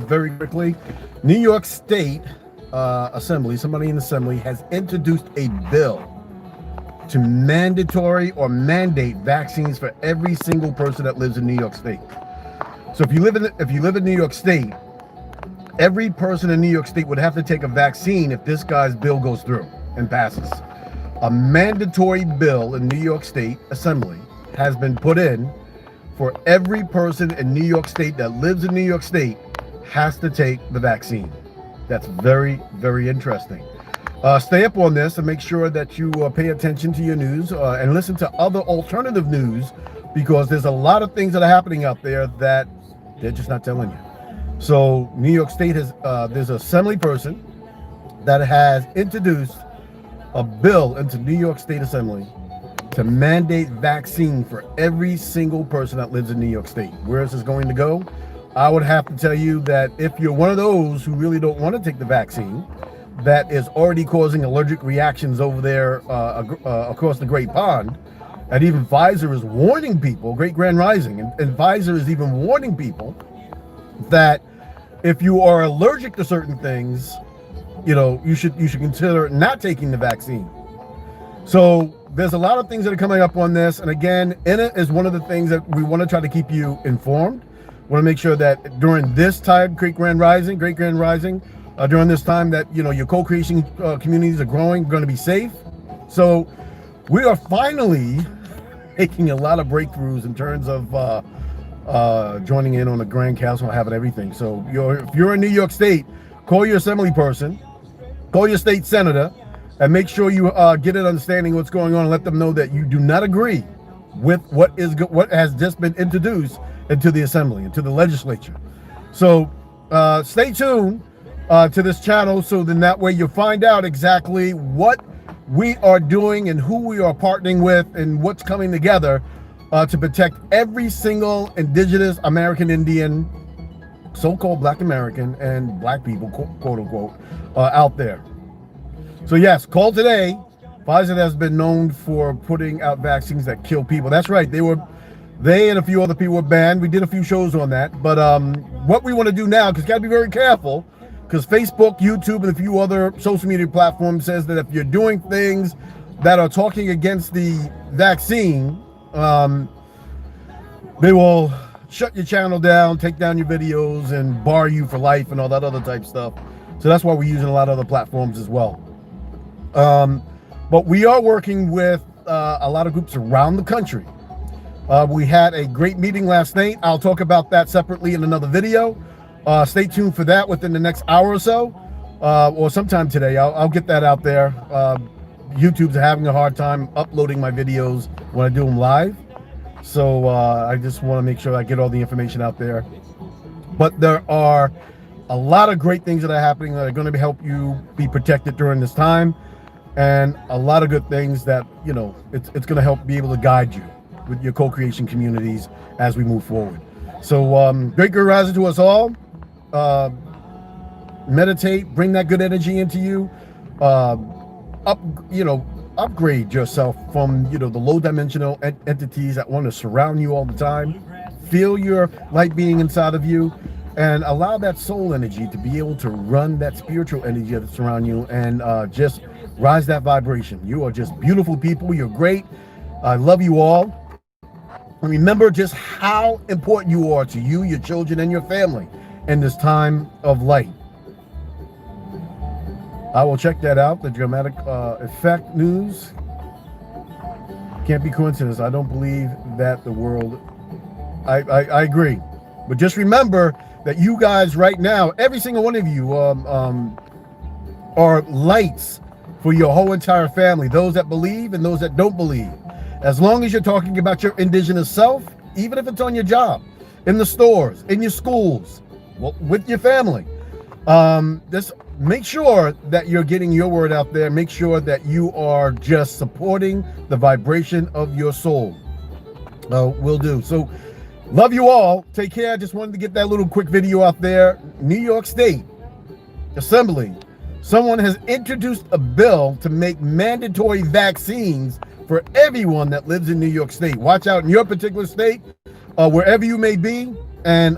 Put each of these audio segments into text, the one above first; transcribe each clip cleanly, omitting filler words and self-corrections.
very quickly. New York State Assembly, somebody in the Assembly has introduced a bill to mandatory or mandate vaccines for every single person that lives in New York State. So if you live in New York State, every person in New York State would have to take a vaccine if this guy's bill goes through and passes. A mandatory bill in New York State Assembly has been put in for every person in New York State that lives in New York State has to take the vaccine. That's very, very interesting. Stay up on this and make sure that you pay attention to your news and listen to other alternative news, because there's a lot of things that are happening out there that they're just not telling you. So New York State has, there's an assembly person that has introduced a bill into New York State Assembly to mandate vaccine for every single person that lives in New York State. Where is this going to go? I would have to tell you that if you're one of those who really don't want to take the vaccine, that is already causing allergic reactions over there across the Great Pond, and even Pfizer is warning people, Great Grand Rising, and Pfizer is even warning people that if you are allergic to certain things, you know, you should consider not taking the vaccine. So there's a lot of things that are coming up on this, and again, it is one of the things that we want to try to keep you informed. We want to make sure that during this time, Great Grand Rising, during this time that, you know, your co-creation communities are growing, going to be safe. So we are finally making a lot of breakthroughs in terms of joining in on the Grand Council and having everything. So if you're in New York State, call your assembly person, call your state senator, and make sure you get an understanding of what's going on and let them know that you do not agree with what has just been introduced into the assembly, into the legislature. So stay tuned to this channel, so then that way you'll find out exactly what we are doing and who we are partnering with and what's coming together to protect every single indigenous American Indian, so-called Black American, and Black people, quote unquote, out there. So yes, call today. Pfizer has been known for putting out vaccines that kill people. That's right. They and a few other people were banned. We did a few shows on that. But what we want to do now, because you got to be very careful, because Facebook, YouTube, and a few other social media platforms says that if you're doing things that are talking against the vaccine, they will shut your channel down, take down your videos, and bar you for life and all that other type stuff. So that's why we're using a lot of other platforms as well. But we are working with a lot of groups around the country. We had a great meeting last night. I'll talk about that separately in another video. Stay tuned for that within the next hour or so, or sometime today. I'll get that out there. YouTube's having a hard time uploading my videos when I do them live. So I just want to make sure I get all the information out there. But there are a lot of great things that are happening that are going to help you be protected during this time. And a lot of good things that, you know, it's going to help be able to guide you with your co-creation communities as we move forward. So great good rising to us all. Meditate, bring that good energy into you. Upgrade yourself from, you know, the low dimensional entities that want to surround you all the time. Feel your light being inside of you, and allow that soul energy to be able to run that spiritual energy that's around you, and just rise that vibration. You are just beautiful people. You're great. I love you all. And remember just how important you are to you, your children, and your family in this time of light. I will check that out, the dramatic effect news. Can't be coincidence. I don't believe that the world, I agree. But just remember that you guys right now, every single one of you are lights for your whole entire family, those that believe and those that don't believe. As long as you're talking about your indigenous self, even if it's on your job, in the stores, in your schools, with your family, just make sure that you're getting your word out there. Make sure that you are just supporting the vibration of your soul. Will do. So love you all. Take care. Just wanted to get that little quick video out there. New York State Assembly. Someone has introduced a bill to make mandatory vaccines for everyone that lives in New York State. Watch out in your particular state, wherever you may be. and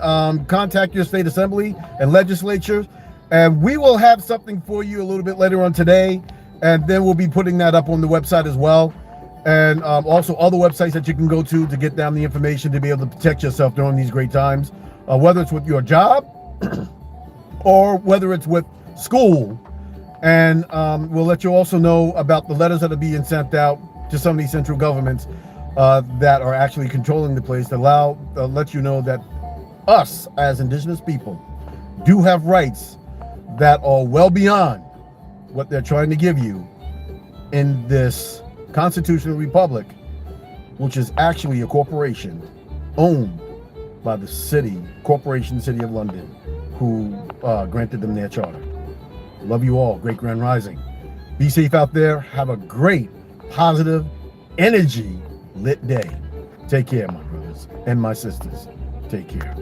contact your state assembly and legislature. And we will have something for you a little bit later on today. And then we'll be putting that up on the website as well. And also other websites that you can go to get down the information to be able to protect yourself during these great times, whether it's with your job or whether it's with school. And we'll let you also know about the letters that are being sent out to some of these central governments that are actually controlling the place to let you know that us as indigenous people do have rights that are well beyond what they're trying to give you in this constitutional republic, which is actually a corporation owned by the city of London, who granted them their charter. Love you all. Great Grand Rising. Be safe out there. Have a great, positive, energy lit day. Take care, my brothers and my sisters. Take care.